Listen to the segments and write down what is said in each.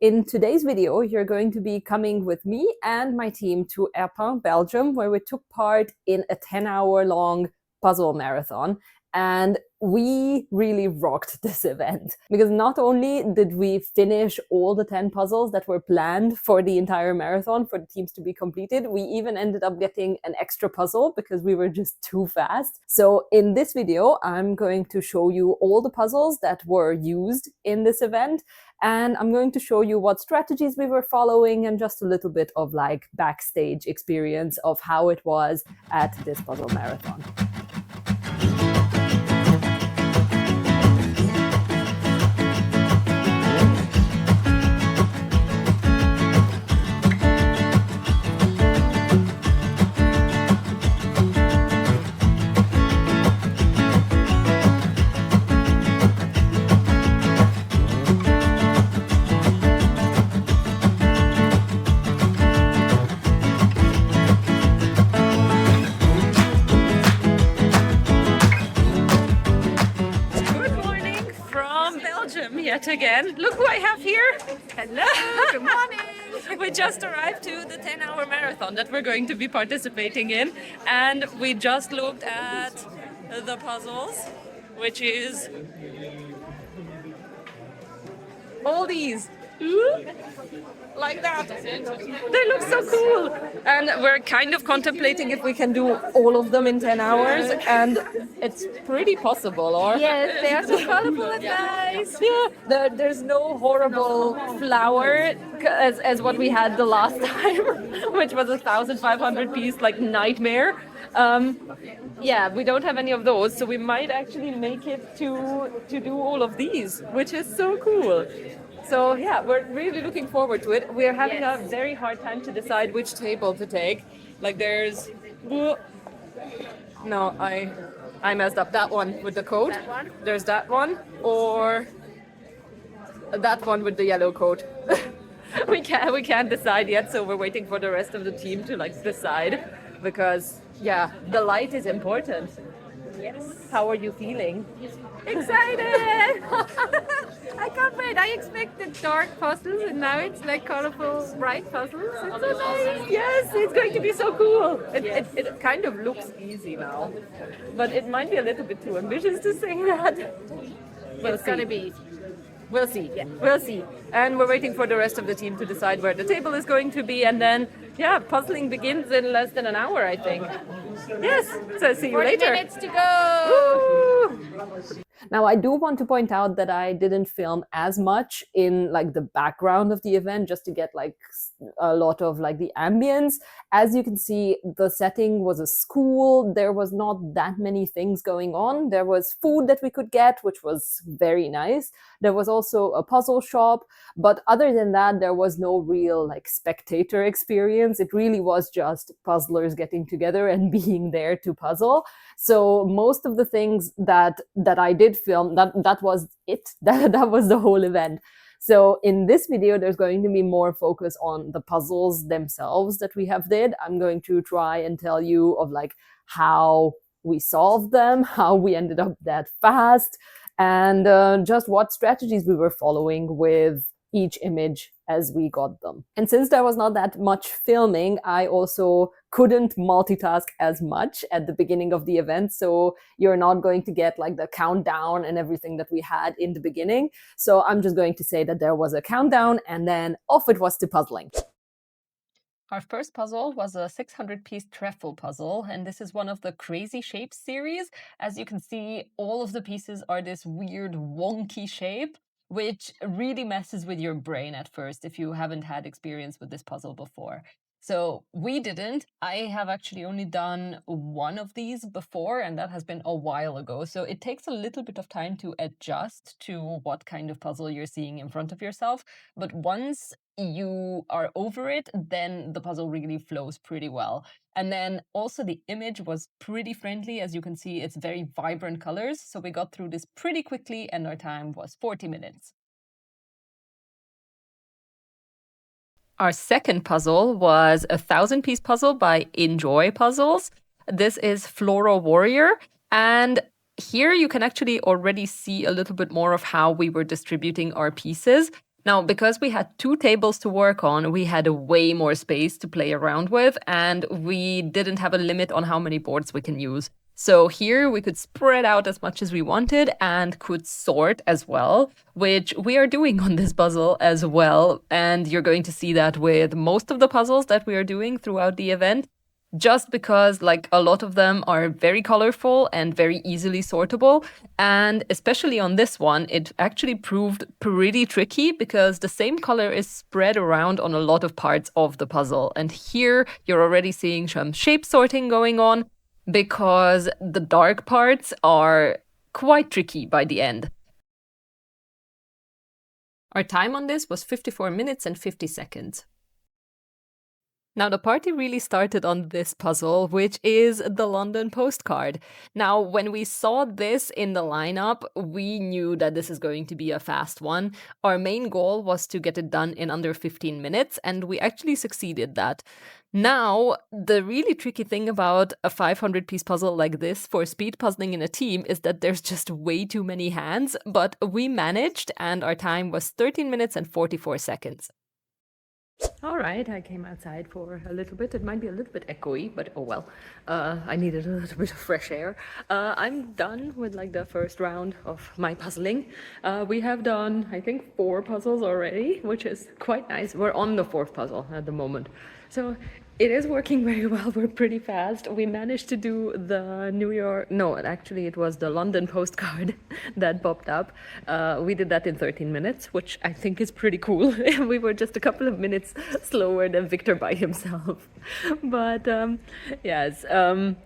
In today's video, you're going to be coming with me and my team to Erpent, Belgium, where we took part in a 10-hour-long puzzle marathon. And we really rocked this event because not only did we finish all the 10 puzzles that were planned for the entire marathon for the teams to be completed, we even ended up getting an extra puzzle because we were just too fast. So in this video, I'm going to show you all the puzzles that were used in this event, and I'm going to show you what strategies we were following and just a little bit of like backstage experience of how it was at this puzzle marathon. Yet again. Look who I have here. Hello, good morning. We just arrived to the 10-hour marathon that we're going to be participating in, and we just looked at the puzzles, which is all these. Like that. They look so cool. And we're kind of contemplating if we can do all of them in 10 hours, and it's pretty possible, or? Yes, they are so colorful and nice. Yeah, there's no horrible flower as what we had the last time, which was 1,500 piece like nightmare. Yeah, we don't have any of those, so we might actually make it to do all of these, which is so cool. So yeah, we're really looking forward to it. We're having a very hard time to decide which table to take. Like there's, no, I messed up that one with the coat. That one? There's that one, or that one with the yellow coat. we can't decide yet, so we're waiting for the rest of the team to like decide, because yeah, the light is important. Yes. How are you feeling? Excited! I can't wait. I expected dark puzzles, and now it's like colorful, bright puzzles. It's so nice. Yes, it's going to be so cool. It kind of looks easy now, but it might be a little bit too ambitious to say that. It's gonna be. We'll see. Yeah. We'll see. And we're waiting for the rest of the team to decide where the table is going to be, and then yeah, puzzling begins in less than an hour, I think. Yes. So see you 40 later. minutes to go. Woo! Now, I do want to point out that I didn't film as much in like the background of the event just to get like a lot of like the ambience. As you can see, the setting was a school. There was not that many things going on. There was food that we could get, which was very nice. There was also a puzzle shop, but other than that, there was no real like spectator experience. It really was just puzzlers getting together and being there to puzzle. So most of the things that I did film, that was it. That was the whole event. So in this video, there's going to be more focus on the puzzles themselves that we have did. I'm going to try and tell you of like how we solved them, how we ended up that fast, and just what strategies we were following with each image as we got them. And since there was not that much filming, I also couldn't multitask as much at the beginning of the event. So you're not going to get like the countdown and everything that we had in the beginning. So I'm just going to say that there was a countdown and then off it was to puzzling. Our first puzzle was a 600-piece trefoil puzzle, and this is one of the Crazy Shapes series. As you can see, all of the pieces are this weird wonky shape, which really messes with your brain at first if you haven't had experience with this puzzle before. So we didn't. I have actually only done one of these before, and that has been a while ago. So it takes a little bit of time to adjust to what kind of puzzle you're seeing in front of yourself. But once you are over it, then the puzzle really flows pretty well. And then also the image was pretty friendly. As you can see, it's very vibrant colors. So we got through this pretty quickly, and our time was 40 minutes. Our second puzzle was a 1,000-piece puzzle by Enjoy Puzzles. This is Flora Warrior, and here you can actually already see a little bit more of how we were distributing our pieces. Now, because we had 2 tables to work on, we had way more space to play around with, and we didn't have a limit on how many boards we can use. So here we could spread out as much as we wanted and could sort as well, which we are doing on this puzzle as well. And you're going to see that with most of the puzzles that we are doing throughout the event, just because like a lot of them are very colorful and very easily sortable. And especially on this one, it actually proved pretty tricky because the same color is spread around on a lot of parts of the puzzle. And here you're already seeing some shape sorting going on because the dark parts are quite tricky by the end. Our time on this was 54 minutes and 50 seconds. Now, the party really started on this puzzle, which is the London postcard. Now, when we saw this in the lineup, we knew that this is going to be a fast one. Our main goal was to get it done in under 15 minutes, and we actually succeeded that. Now, the really tricky thing about a 500-piece puzzle like this for speed puzzling in a team is that there's just way too many hands, but we managed, and our time was 13 minutes and 44 seconds. All right, I came outside for a little bit. It might be a little bit echoey, but oh well. I needed a little bit of fresh air. I'm done with like the first round of my puzzling. We have done, I think, 4 puzzles already, which is quite nice. We're on the 4th puzzle at the moment. So it is working very well. We're pretty fast. We managed to do the actually it was the London postcard that popped up. We did that in 13 minutes, which I think is pretty cool. We were just a couple of minutes slower than Victor by himself. But yes,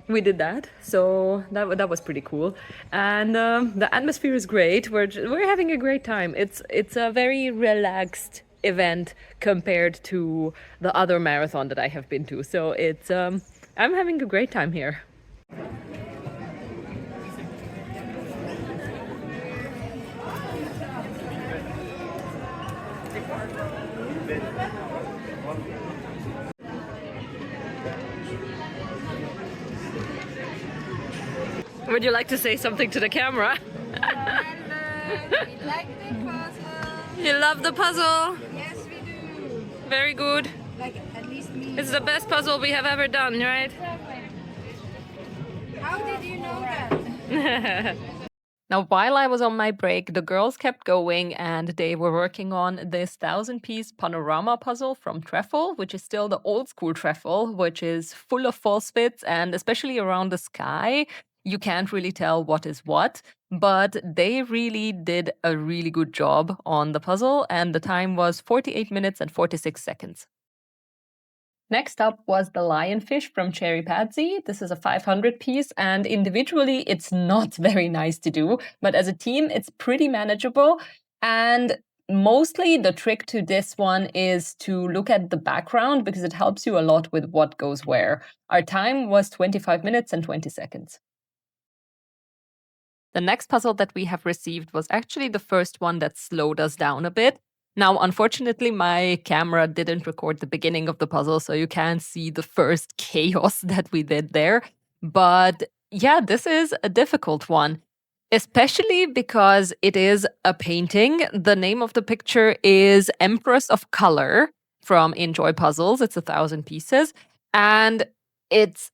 we did that. So that was pretty cool. And the atmosphere is great. We're having a great time. It's a very relaxed event compared to the other marathon that I have been to. So it's I'm having a great time here. Would you like to say something to the camera? We like the puzzle. You love the puzzle? Yes, we do. Very good. Like, at least me. It's the best puzzle we have ever done, right? How did you know that? Now, while I was on my break, the girls kept going and they were working on this 1,000-piece panorama puzzle from Treffel, which is still the old school Treffel, which is full of false fits, and especially around the sky, you can't really tell what is what, but they really did a really good job on the puzzle, and the time was 48 minutes and 46 seconds. Next up was the lionfish from Cherry Patsy. This is a 500-piece, and individually it's not very nice to do, but as a team it's pretty manageable. And mostly the trick to this one is to look at the background because it helps you a lot with what goes where. Our time was 25 minutes and 20 seconds. The next puzzle that we have received was actually the first one that slowed us down a bit. Now, unfortunately, my camera didn't record the beginning of the puzzle, so you can't see the first chaos that we did there. But yeah, this is a difficult one, especially because it is a painting. The name of the picture is Empress of Color from Enjoy Puzzles. It's 1,000 pieces. And it's,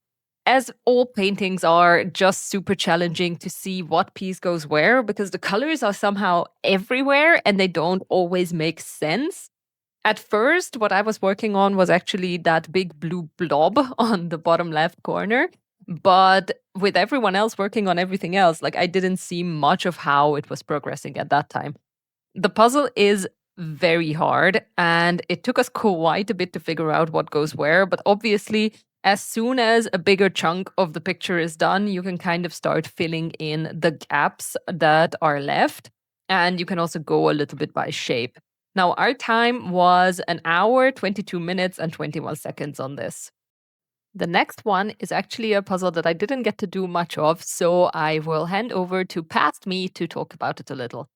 as all paintings are, just super challenging to see what piece goes where because the colors are somehow everywhere and they don't always make sense. At first, what I was working on was actually that big blue blob on the bottom left corner. But with everyone else working on everything else, like I didn't see much of how it was progressing at that time. The puzzle is very hard and it took us quite a bit to figure out what goes where, but obviously as soon as a bigger chunk of the picture is done, you can kind of start filling in the gaps that are left. And you can also go a little bit by shape. Now, our time was 1 hour, 22 minutes, and 21 seconds on this. The next one is actually a puzzle that I didn't get to do much of, so I will hand over to Past Me to talk about it a little.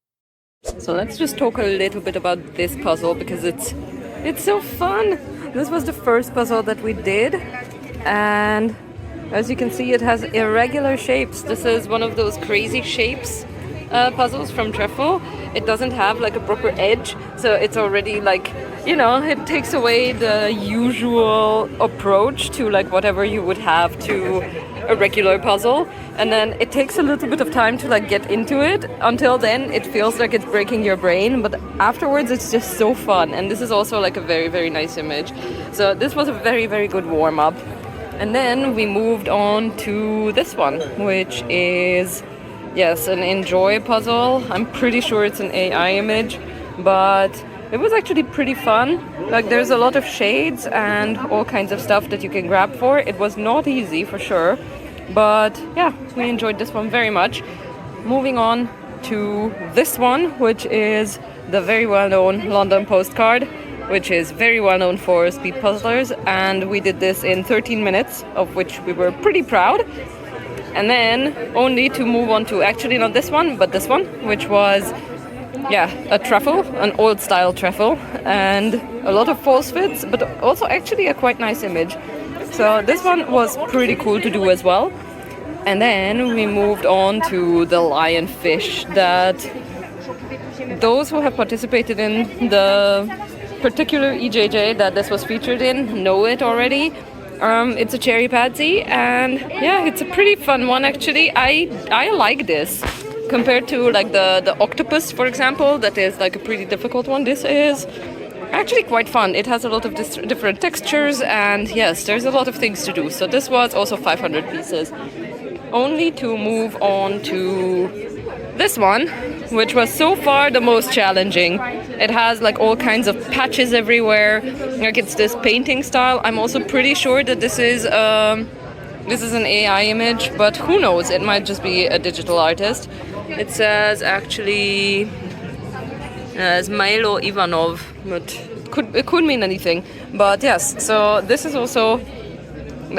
So let's just talk a little bit about this puzzle because it's so fun. This was the first puzzle that we did, and as you can see, it has irregular shapes. This is one of those crazy shapes puzzles from Treffel, it doesn't have like a proper edge, so it's already like, you know, it takes away the usual approach to like whatever you would have to a regular puzzle, and then it takes a little bit of time to like get into it. Until then it feels like it's breaking your brain, but afterwards it's just so fun. And this is also like a very, very nice image. So this was a very, very good warm-up. And then we moved on to this one, which is, yes, an enjoy puzzle. I'm pretty sure it's an AI image, but it was actually pretty fun. Like, there's a lot of shades and all kinds of stuff that you can grab for. It was not easy for sure, but yeah, we enjoyed this one very much. Moving on to this one, which is the very well-known London postcard, which is very well known for speed puzzlers, and we did this in 13 minutes, of which we were pretty proud. And then only to move on to, actually not this one, but this one, which was, yeah, a truffle, an old style truffle, and a lot of false fits, but also actually a quite nice image. So this one was pretty cool to do as well. And then we moved on to the lionfish, that those who have participated in the particular EJJ that this was featured in know it already. It's a cherry patsy, and yeah, it's a pretty fun one actually. I like this compared to like the octopus, for example, that is like a pretty difficult one. This is actually quite fun. It has a lot of different textures, and yes, there's a lot of things to do. So this was also 500 pieces. Only to move on to this one, which was so far the most challenging. It has like all kinds of patches everywhere. Like, it's this painting style. I'm also pretty sure that this is an AI image, but who knows? It might just be a digital artist. It says actually Milo Ivanov, but it could mean anything. But yes, so this is also,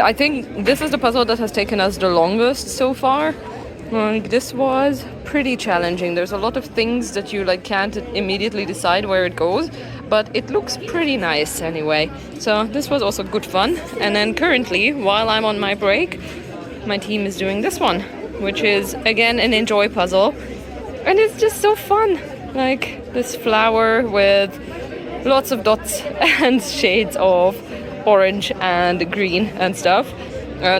I think this is the puzzle that has taken us the longest so far. Like, this was pretty challenging. There's a lot of things that you like can't immediately decide where it goes, but it looks pretty nice anyway. So this was also good fun. And then currently, while I'm on my break, my team is doing this one, which is again an enjoy puzzle, and it's just so fun. Like, this flower with lots of dots and shades of orange and green and stuff.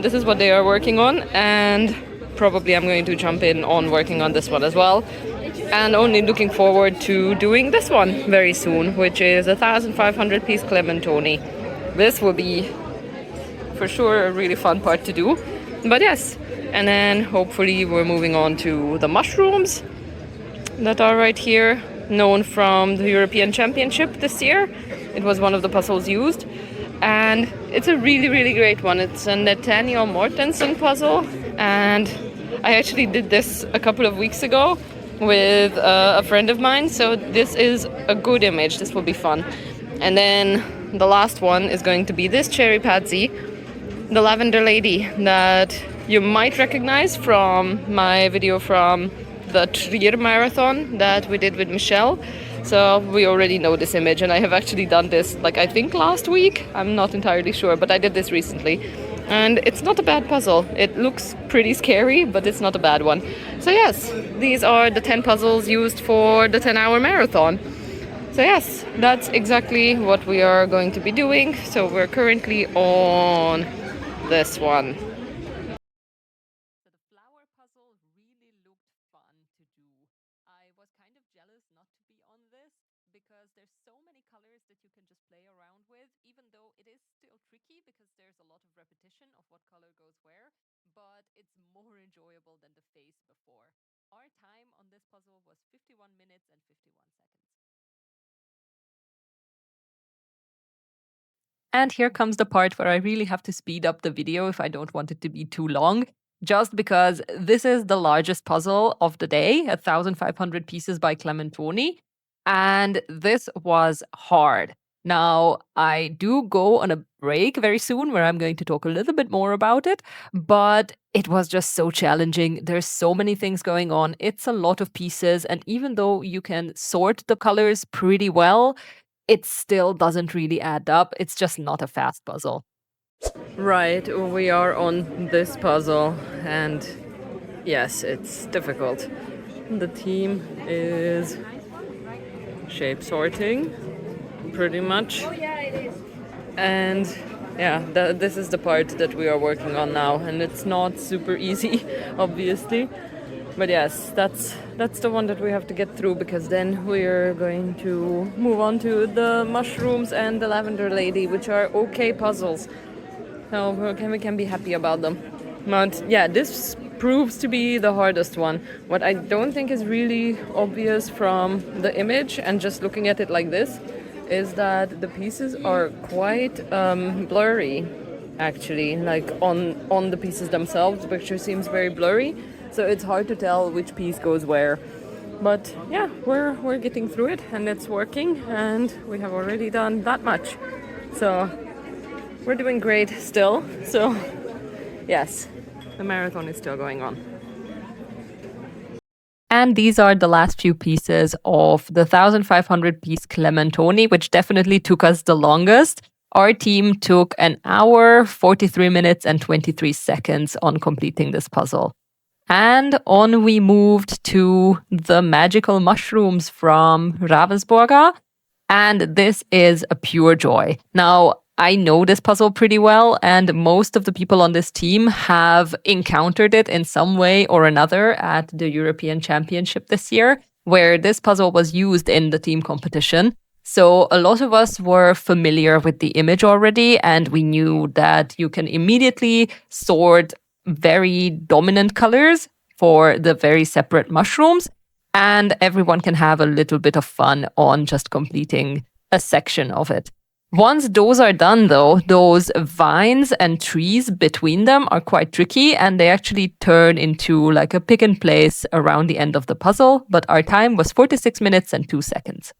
This is what they are working on, and probably I'm going to jump in on working on this one as well. And only looking forward to doing this one very soon, which is a 1,500 piece Clementoni. This will be for sure a really fun part to do. But yes, and then hopefully we're moving on to the mushrooms that are right here, known from the European Championship this year. It was one of the puzzles used, and it's a really, really great one. It's a Nathaniel Mortensen puzzle, and I actually did this a couple of weeks ago with a friend of mine, so this is a good image. This will be fun. And then the last one is going to be this cherry patsy, the lavender lady, that you might recognize from my video from the Trier marathon that we did with Michelle. So we already know this image, and I have actually done this, like, I think last week. I'm not entirely sure, but I did this recently. And it's not a bad puzzle. It looks pretty scary, but it's not a bad one. So yes, these are the 10 puzzles used for the 10-hour marathon. So yes, that's exactly what we are going to be doing. So we're currently on this one. The flower puzzle really looked fun to do. I was kind of jealous not to be on this because there's so many colors that you can just play around with, even though it is still tricky because there's a lot of repetition of what color goes where, but it's more enjoyable than the phase before. Our time on this puzzle was 51 minutes and 51 seconds. And here comes the part where I really have to speed up the video if I don't want it to be too long, just because this is the largest puzzle of the day, 1,500 pieces by Clementoni, and this was hard. Now, I do go on a break very soon where I'm going to talk a little bit more about it, but it was just so challenging. There's so many things going on. It's a lot of pieces, and even though you can sort the colors pretty well, it still doesn't really add up. It's just not a fast puzzle. Right, we are on this puzzle, and yes, it's difficult. The team is shape sorting, pretty much. And yeah, this is the part that we are working on now, and it's not super easy, obviously. But yes, that's the one that we have to get through, because then we're going to move on to the mushrooms and the lavender lady, which are okay puzzles. So we can be happy about them. But yeah, this proves to be the hardest one. What I don't think is really obvious from the image and just looking at it like this is that the pieces are quite blurry, actually. Like on the pieces themselves, the picture seems very blurry, so it's hard to tell which piece goes where. But yeah, we're getting through it, and it's working, and we have already done that much. So we're doing great still. So yes, the marathon is still going on. And these are the last few pieces of the 1500 piece Clementoni, which definitely took us the longest. Our team took 1 hour, 43 minutes, and 23 seconds on completing this puzzle. And on we moved to the magical mushrooms from Ravensburger. And this is a pure joy. Now, I know this puzzle pretty well, and most of the people on this team have encountered it in some way or another at the European Championship this year, where this puzzle was used in the team competition. So a lot of us were familiar with the image already, and we knew that you can immediately sort very dominant colors for the very separate mushrooms, and everyone can have a little bit of fun on just completing a section of it. Once those are done, though, those vines and trees between them are quite tricky, and they actually turn into like a pick and place around the end of the puzzle. But our time was 46 minutes and 2 seconds.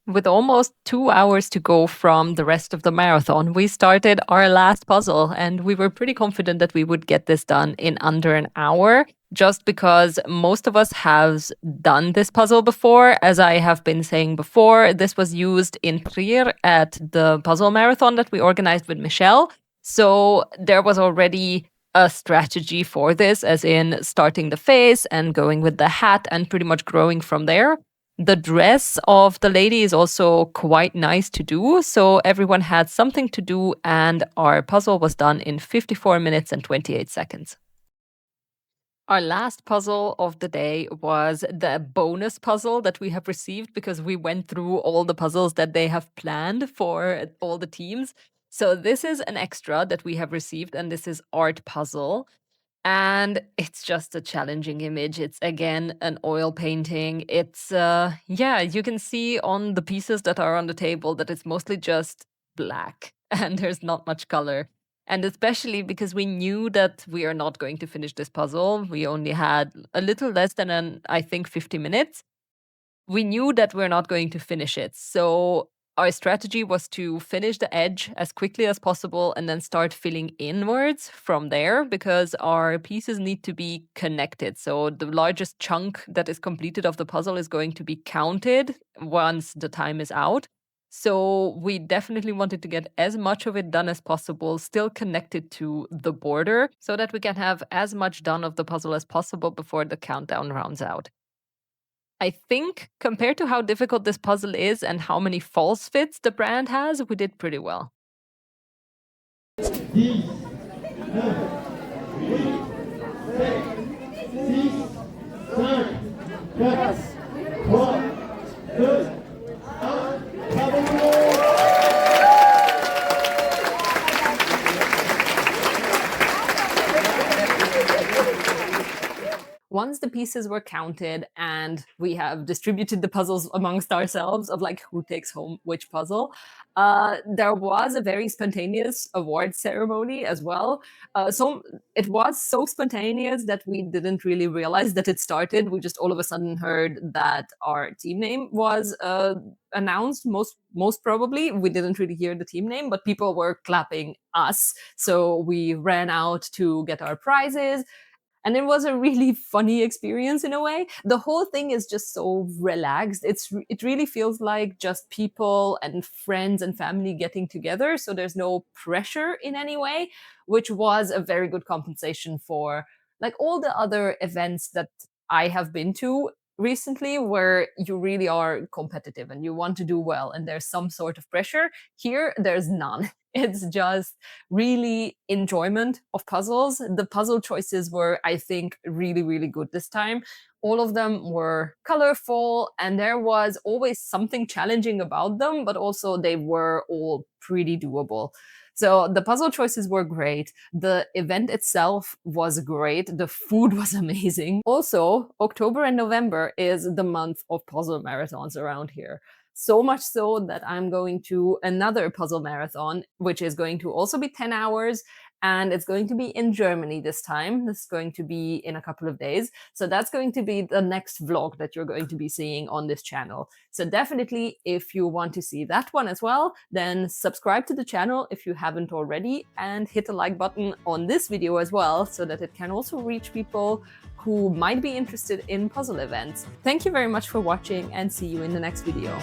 With almost 2 hours to go from the rest of the marathon, we started our last puzzle, and we were pretty confident that we would get this done in under an hour, just because most of us have done this puzzle before. As I have been saying before, this was used in Trier at the puzzle marathon that we organized with Michelle. So there was already a strategy for this, as in starting the face and going with the hat and pretty much growing from there. The dress of the lady is also quite nice to do, so everyone had something to do, and our puzzle was done in 54 minutes and 28 seconds. Our last puzzle of the day was the bonus puzzle that we have received, because we went through all the puzzles that they have planned for all the teams. So this is an extra that we have received, and this is art puzzle. And it's just a challenging image. It's again an oil painting. It's yeah, you can see on the pieces that are on the table that it's mostly just black and there's not much color. And especially because we knew that we are not going to finish this puzzle. We only had a little less than I think 50 minutes. We knew that we're not going to finish it. So our strategy was to finish the edge as quickly as possible and then start filling inwards from there, because our pieces need to be connected. So the largest chunk that is completed of the puzzle is going to be counted once the time is out. So we definitely wanted to get as much of it done as possible, still connected to the border, so that we can have as much done of the puzzle as possible before the countdown rounds out. I think compared to how difficult this puzzle is and how many false fits the brand has, we did pretty well. 10, 9, 8, 7, 6, 5, 4, 3, 2, 1, bravo! Once the pieces were counted and we have distributed the puzzles amongst ourselves of like who takes home which puzzle, there was a very spontaneous award ceremony as well. So it was so spontaneous that we didn't really realize that it started. We just all of a sudden heard that our team name was announced. Most probably, we didn't really hear the team name, but people were clapping us. So we ran out to get our prizes. And it was a really funny experience in a way. The whole thing is just so relaxed. It really feels like just people and friends and family getting together. So there's no pressure in any way, which was a very good compensation for like all the other events that I have been to recently, where you really are competitive and you want to do well and there's some sort of pressure. Here, there's none. It's just really enjoyment of puzzles. The puzzle choices were, I think, really, really good this time. All of them were colorful and there was always something challenging about them, but also they were all pretty doable. So the puzzle choices were great. The event itself was great. The food was amazing. Also, October and November is the month of puzzle marathons around here. So much so that I'm going to another puzzle marathon, which is going to also be 10 hours. And it's going to be in Germany this time. This is going to be in a couple of days. So that's going to be the next vlog that you're going to be seeing on this channel. So definitely, if you want to see that one as well, then subscribe to the channel if you haven't already, and hit the like button on this video as well, so that it can also reach people who might be interested in puzzle events. Thank you very much for watching, and see you in the next video.